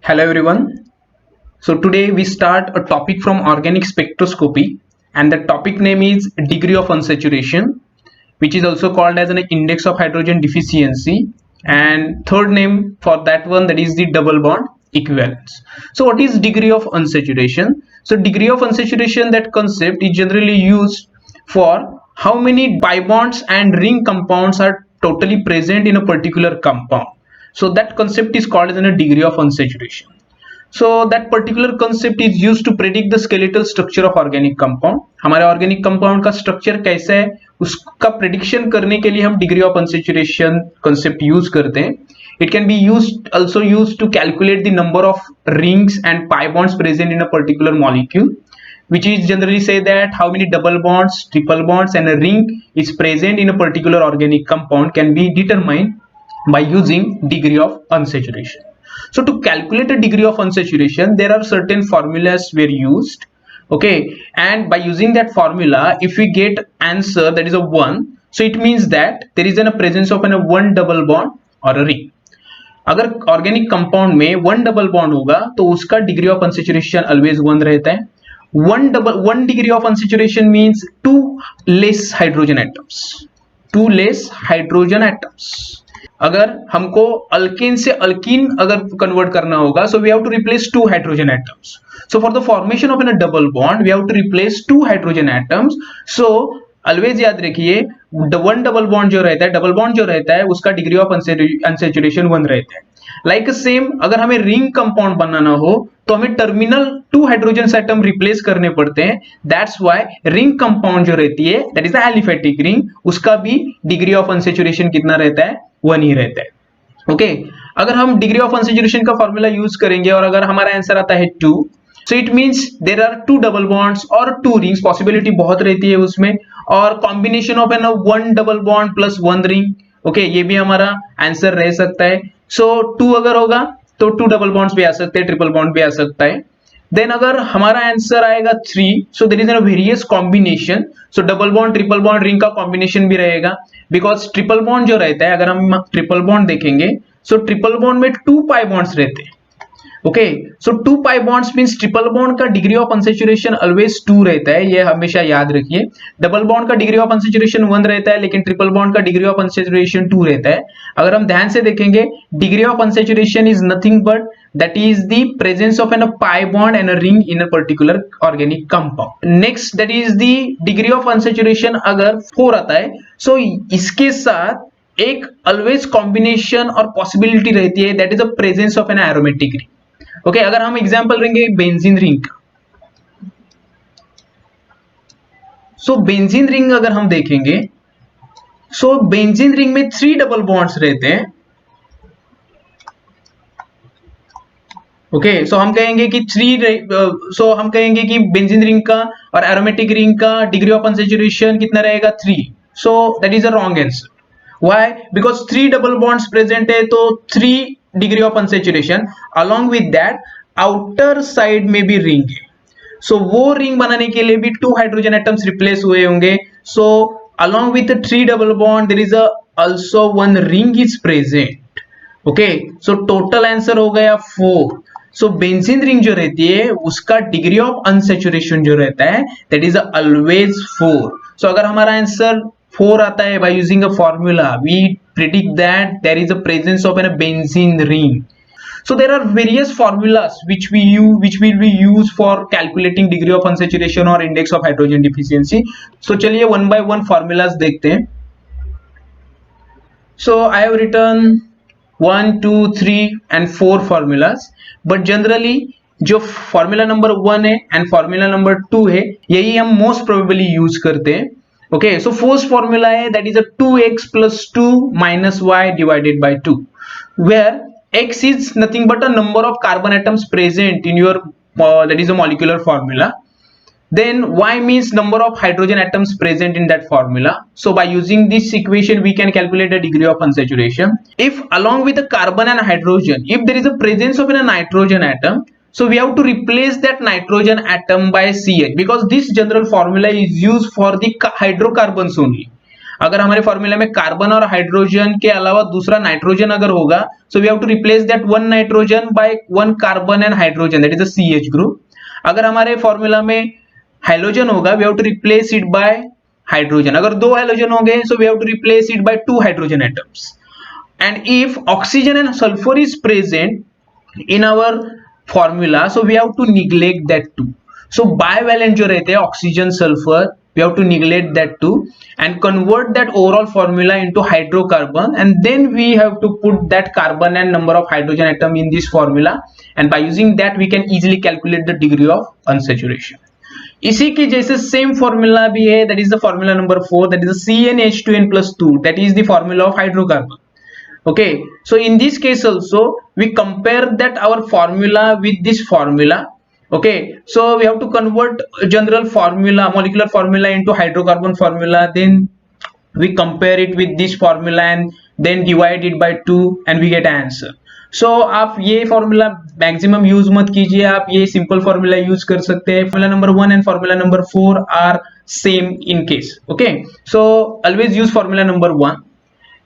Hello everyone. So today we start a topic from organic spectroscopy, and the topic name is degree of unsaturation, which is also called as an index of hydrogen deficiency, and third name for that one, that is the double bond equivalence. So what is degree of unsaturation? So degree of unsaturation, that concept is generally used for how many pi bonds and ring compounds are totally present in a particular compound. So that concept is called as a degree of unsaturation. So that particular concept is used to predict the skeletal structure of organic compound. हमारे organic compound का structure कैसा है उसका prediction करने के लिए हम degree of unsaturation concept use करते हैं. It can be also used to calculate the number of rings and pi bonds present in a particular molecule, which is generally say that how many double bonds, triple bonds and a ring is present in a particular organic compound can be determined by using degree of unsaturation. So to calculate a degree of unsaturation, there are certain formulas were used. Okay, and by using that formula, if we get answer that is a 1, so it means that there is a presence of a one double bond or a ring. अगर organic compound में one double bond होगा तो उसका degree of unsaturation always 1 रहता है. One degree of unsaturation means two less hydrogen atoms. अगर हमको alkane से अल्कीन अगर कन्वर्ट करना होगा, so we have to replace two hydrogen atoms. So for the formation of an double bond we have to replace two hydrogen atoms. So always याद रखिए, one double bond जो रहता है उसका डिग्री ऑफ अनसेचुरेशन 1 रहता है. Like same अगर हमें रिंग कंपाउंड बनाना हो तो हमें टर्मिनल 2 हाइड्रोजन एटम रिप्लेस करने पड़ते हैं. दैट्स व्हाई रिंग कंपाउंड जो रहती है, that is the aliphatic ring, उसका भी डिग्री ऑफ अनसेचुरेशन कितना रहता है? 1 ही रहता है. ओके, अगर हम डिग्री ऑफ अनसेचुरेशन का फॉर्मूला यूज करेंगे और अगर हमारा आंसर आता है 2, so it means there are 2 double bonds और 2 रिंग्स. पॉसिबिलिटी बहुत रहती है उसमें, और combination of an 1 double bond plus 1 ring. Okay, ये भी हमारा आंसर रह सकता है. सो 2 अगर होगा तो 2 डबल बॉन्ड्स भी आ सकते हैं, ट्रिपल बॉन्ड भी आ सकता है. देन अगर हमारा आंसर आएगा 3, so there is a various combination. So double bond triple bond ring का कॉम्बिनेशन भी रहेगा, बिकॉज ट्रिपल बॉन्ड जो रहता है, अगर हम ट्रिपल बॉन्ड देखेंगे, सो ट्रिपल बॉन्ड में 2 पाई बॉन्ड्स रहते हैं. ओके, सो 2 pi bonds means triple bond का डिग्री ऑफ अनसेचुरेशन ऑलवेज 2 रहता है, ये हमेशा याद रखिए. डबल बॉन्ड का डिग्री ऑफ अनसेचुरेशन 1 रहता है, लेकिन ट्रिपल बॉन्ड का डिग्री ऑफ अनसेचुरेशन 2 रहता है. अगर हम ध्यान से देखेंगे, degree of unsaturation is nothing but that is the presence of a pi bond and a ring in a particular organic compound. Next, that is the degree of unsaturation अगर 4 आता है, so इसके साथ एक always combination और possibility रहती है, that is the presence of an aromatic ring. Okay, अगर हम एग्जांपल लेंगे बेंजीन रिंग का, so बेंजीन रिंग अगर हम देखेंगे, so बेंजीन रिंग में 3 डबल बॉन्ड्स रहते हैं. ओके, सो हम कहेंगे कि बेंजीन रिंग का और एरोमेटिक रिंग का डिग्री ऑफ अनसेचुरेशन कितना रहेगा? 3. So that is a wrong answer. Why? Because 3 double bonds present है, तो 3 degree of unsaturation. Along with that outer side में भी रिंग है, सो वो रिंग बनाने के लिए भी 2 हाइड्रोजन एटम्स रिप्लेस हुए होंगे. So along with 3 double bond there is also 1 ring is present. Okay, so total answer हो गया 4. सो बेंजीन रिंग जो रहती है उसका डिग्री ऑफ अनसेचुरेशन जो रहता है, दैट इज ऑलवेज 4. सो अगर हमारा आंसर 4 आता है, by using a formula we predict that there is a presence of an benzene ring. So there are various formulas which will be used for calculating degree of unsaturation or index of hydrogen deficiency. So चलिए one by one formulas देखते हैं. So I have written 1, 2, 3 and 4 formulas, but generally जो formula number 1 है and formula number 2 है, यही हम most probably use करते हैं. ओके, सो फर्स्ट फॉर्मूला है that is 2x plus 2 minus y divided by 2, where x is nothing but a number of carbon atoms present in your that is a molecular formula. Then y means number of hydrogen atoms present in that formula. So by using this equation we can calculate the degree of unsaturation. If along with the carbon and hydrogen, if there is a presence of a nitrogen atom, so we have to replace that nitrogen atom by CH, because this general formula is used for the hydrocarbons only. अगर हमारे formula में carbon और hydrogen के अलावा दूसरा nitrogen अगर होगा, so we have to replace that one nitrogen by one carbon and hydrogen, that is a CH group. अगर हमारे फॉर्मूला में हाइड्रोजन होगा, we have to replace it by hydrogen. अगर दो हाइड्रोजन होंगे, so we have to replace it by two hydrogen atoms. And if oxygen and sulfur is present in our formula, so we have to neglect that too. So bivalent जो रहते हैं oxygen sulfur, we have to neglect that too and convert that overall formula into hydrocarbon, and then we have to put that carbon and number of hydrogen atom in this formula, and by using that we can easily calculate the degree of unsaturation. इसी के जैसे same formula भी है, that is the formula number 4, that is CnH2n+2, that is the formula of hydrocarbon. Okay, so in this case also we compare that our formula with this formula. Okay, so we have to convert general formula, molecular formula into hydrocarbon formula, then we compare it with this formula and then divide it by 2 and we get an answer. So आप ये formula maximum use मत कीजिए, आप ये simple formula use कर सकते हैं. Formula number 1 and formula number 4 are same in case. Okay, so always use formula number 1.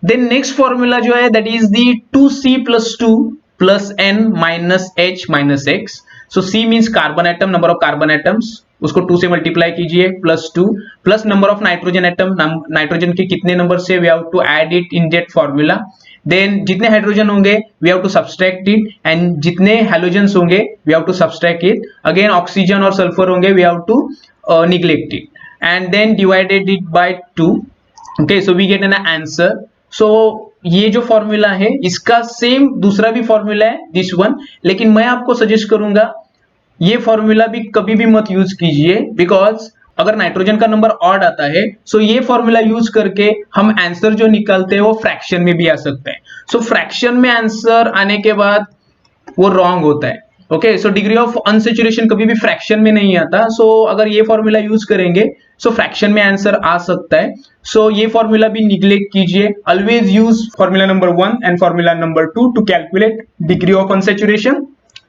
Then next formula जो है that is the 2C+2 plus n minus h minus x. So C means carbon atom, number of carbon atoms, उसको 2 से multiply कीजिए, plus 2 plus number of nitrogen atom, nitrogen के कितने number से, we have to add it in that formula. Then जितने hydrogen होंगे we have to subtract it, and जितने halogens होंगे we have to subtract it. Again oxygen और sulphur होंगे, we have to neglect it, and then divided it by 2. Okay, so we get an answer. So ये जो formula है इसका same दूसरा भी फॉर्मूला है, दिस वन, लेकिन मैं आपको सजेस्ट करूंगा ये फॉर्मूला भी कभी भी मत यूज कीजिए, बिकॉज अगर नाइट्रोजन का नंबर ऑड आता है, सो ये फॉर्मूला यूज करके हम आंसर जो निकालते हैं वो फ्रैक्शन में भी आ सकते हैं. सो फ्रैक्शन में आंसर आने के बाद वो रॉन्ग होता है. Okay, so degree of unsaturation कभी भी फ्रैक्शन में नहीं आता. सो अगर ये फॉर्मूला यूज करेंगे सो फ्रैक्शन में आंसर आ सकता है. सो ये फॉर्मूला भी निग्लेक्ट कीजिए. Always use formula number 1 and formula number 2 to calculate degree of unsaturation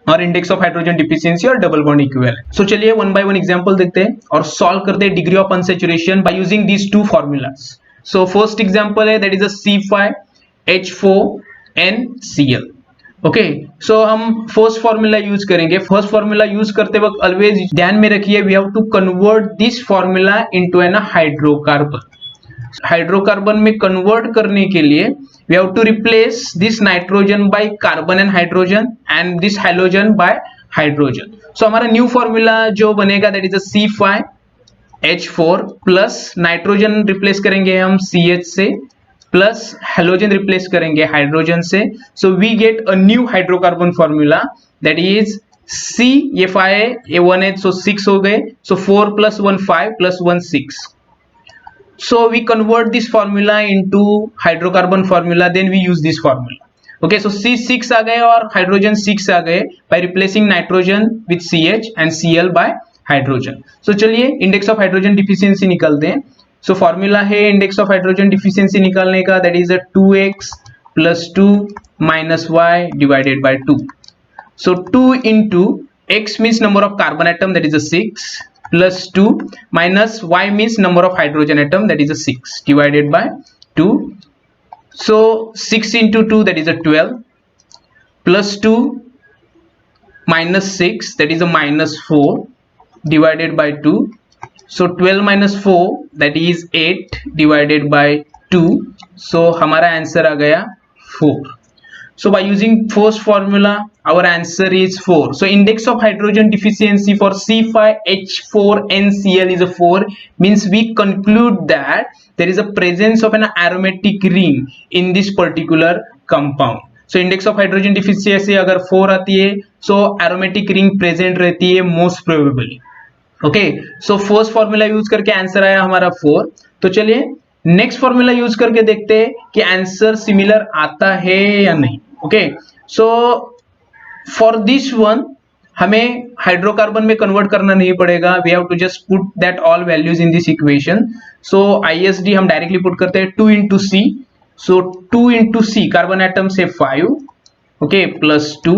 और इंडेक्स ऑफ हाइड्रोजन डिफिशियंसी और डबल बॉन्ड इक्विवेलेंट. सो चलिए वन बाय वन एग्जांपल देखते हैं और सॉल्व करते हैं degree of unsaturation by using these two formulas. So first example है that is a C5H4NCl. Okay, so हम फर्स्ट फॉर्मूला यूज करेंगे. फर्स्ट फॉर्मूला यूज करते वक्त ऑलवेज ध्यान में रखिए we have to convert this formula into an hydrocarbon. Hydrocarbon में convert करने के लिए we have to replace this nitrogen by carbon and hydrogen and this halogen by hydrogen. So हमारा न्यू फॉर्मूला जो बनेगा that is a C5H4 plus nitrogen replace करेंगे हम CH से, प्लस हेलोजन रिप्लेस करेंगे हाइड्रोजन से. So we get a new hydrocarbon formula that is C, ये 5 है, ये 1 है, सो 6 हो गए. सो 4 + 1 5 + 1 6. So we convert this formula into hydrocarbon formula, then we use this formula. Okay, so C6 आ गए और हाइड्रोजन 6 आ गए by replacing nitrogen with CH and Cl by hydrogen. So चलिए इंडेक्स ऑफ हाइड्रोजन डिफिशियंसी निकालते हैं. So formula है index of hydrogen deficiency निकालने का, that is a 2x + 2 - y divided by 2. So 2 into x means number of carbon atom, that is a 6, plus 2 minus y means number of hydrogen atom, that is a 6, divided by 2. So 6 into 2, that is a 12, plus 2 minus 6, that is a -4, divided by 2. So 12 minus 4, that is 8, divided by 2. So हमारा answer आ गया 4. So by using first formula, our answer is 4. So index of hydrogen deficiency for C5H4NCl is a 4. Means we conclude that there is a presence of an aromatic ring in this particular compound. So index of hydrogen deficiency अगर 4 आती है, so aromatic ring present रहती है most probably. Okay, so first formula use करके answer आया हमारा 4. तो चलिए नेक्स्ट फॉर्मूला यूज करके देखते हैं कि आंसर सिमिलर आता है या नहीं. Okay, so for this one हमें हाइड्रोकार्बन में कन्वर्ट करना नहीं पड़ेगा. We have to just put that all values in this equation. So ISD हम डायरेक्टली पुट करते हैं 2 into C. So 2 into C carbon atom से 5, okay, plus 2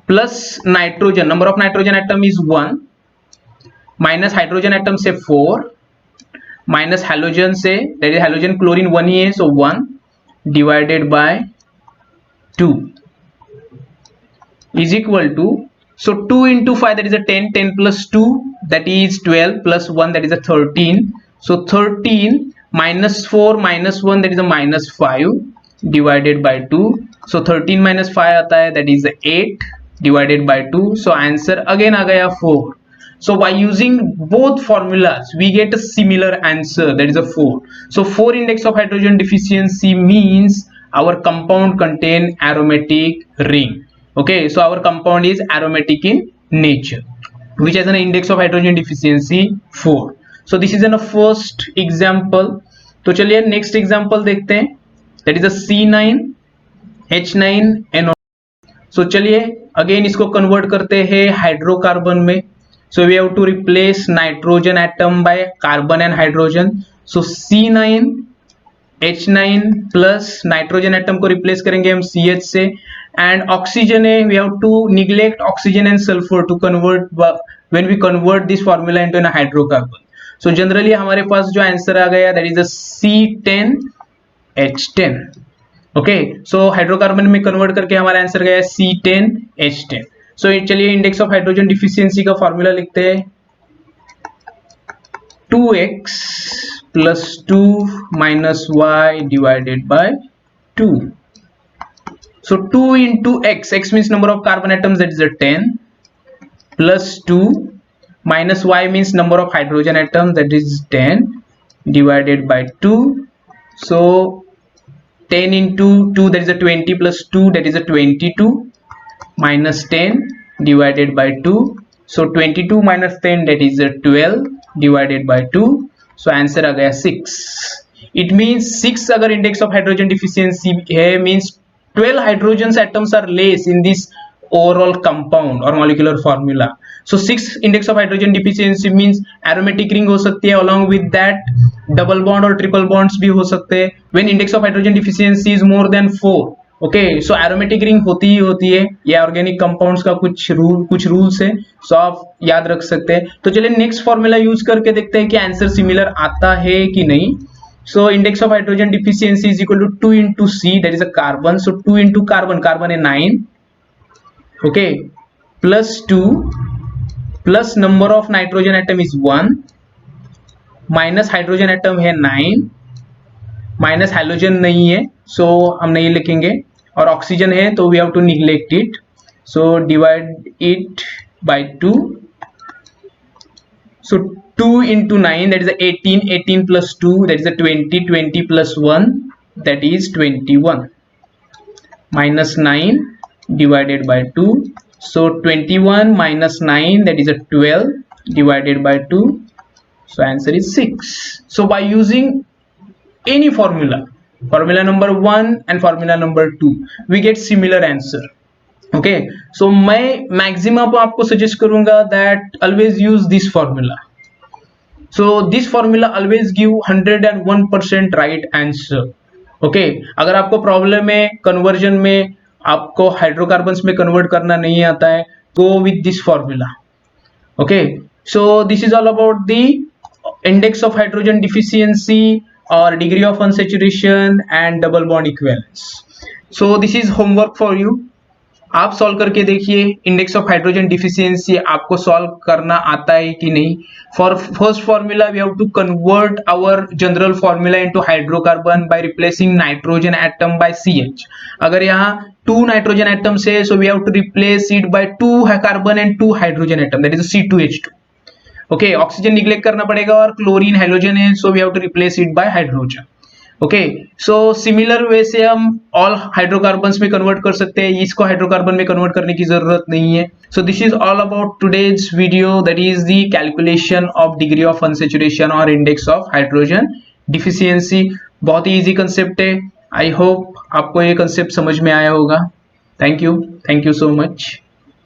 plus nitrogen, number of nitrogen atom is 1, minus hydrogen atom से 4, minus halogen से, that is halogen chlorine 1 ही है, सो 1 divided by 2 is equal to, so 2 into 5 that is a 10, 10 plus 2 that is 12 plus 1 that is a 13, so 13 minus 4 minus 1 that is a minus 5 divided by 2, so 13 minus 5 आता है that is 8 divided by 2, so answer again आ गया 4. So by using both formulas we get a similar answer, that is a 4. So 4 index of hydrogen deficiency means our compound contain aromatic ring. Okay, so our compound is aromatic in nature, which has an index of hydrogen deficiency 4. So this is a first example. तो चलिए next example देखते हैं, that is a C9H9NO. so चलिए again इसको convert करते हैं hydrocarbon में. So we have to replace nitrogen atom by carbon and hydrogen. So C9H9 plus nitrogen atom को रिप्लेस करेंगे हम CH से, एंड ऑक्सीजन है, we have to neglect oxygen and sulphur to convert when we convert this formula into an hydrocarbon. So generally हमारे पास जो answer आ गया that is a C10H10. Okay, so hydrocarbon में कन्वर्ट करके हमारा आंसर गया C10H10. सो चलिए इंडेक्स ऑफ हाइड्रोजन डिफिशियंसी का फॉर्मूला लिखते हैं, 2x plus 2 minus y divided by 2. So 2 into x, x means number of carbon atoms, that is a 10, plus 2 minus y means number of hydrogen atoms, that is 10, divided by 2. So 10 into 2, that is a 20, plus 2, that is a 22, minus 10 divided by 2. So 22 minus 10, that is a 12 divided by 2. So answer आ गया 6. It means 6 अगर index of hydrogen deficiency है, means 12 hydrogen atoms are less in this overall compound or molecular formula. So 6 index of hydrogen deficiency means aromatic ring हो सकती है, along with that double bond और triple bonds भी हो सकते हैं. When index of hydrogen deficiency is more than 4, okay, so aromatic ring होती ही होती है. ये ऑर्गेनिक कंपाउंड्स का कुछ रूल्स है, सो आप याद रख सकते हैं. तो चलिए नेक्स्ट फॉर्मूला यूज करके देखते हैं कि आंसर सिमिलर आता है कि नहीं. So index of hydrogen deficiency is equal to 2 into C, that is a carbon. So 2 into carbon, carbon है 9, okay, plus 2 plus number of nitrogen atom is 1, minus hydrogen atom है 9, minus hydrogen नहीं है, सो हम नहीं लिखेंगे, और oxygen है तो we have to neglect it. So divide it by 2. So 2 into 9, that is 18, 18 plus 2, that is 20, 20 plus 1, that is 21, minus 9 divided by 2. So 21 minus 9, that is 12 divided by 2. So answer is 6. So by using any formula number 1 and formula number 2, we get similar answer. Okay, so मैं maximum आपको suggest करूंगा that always use this formula. So this formula always give 101% right answer. Okay, अगर आपको problem है conversion में, आपको hydrocarbons में convert करना नहीं आता है, go with this formula. Okay, so this is all about the index of hydrogen deficiency or degree of unsaturation and double bond equivalence. So this is homework for you. आप solve करके देखिए index of hydrogen deficiency आपको solve करना आता है कि नहीं. For first formula we have to convert our general formula into hydrocarbon by replacing nitrogen atom by CH. अगर यहाँ 2 नाइट्रोजन एटम्स है, so we have to replace it by 2 carbon and 2 hydrogen atom, that is C2H2. Okay, oxygen neglect करना पड़ेगा, और chlorine hydrogen है, so we have to replace it by hydrogen. Okay, so similar way से हम all hydrocarbons में convert कर सकते हैं, इसको हाइड्रोकार्बन में कन्वर्ट करने की जरूरत नहीं है. So this is all about today's video, that is the calculation of degree of unsaturation और इंडेक्स ऑफ हाइड्रोजन डिफिशियंसी. बहुत ही इजी कंसेप्ट है. आई होप आपको ये कंसेप्ट समझ में आया होगा. Thank you so much.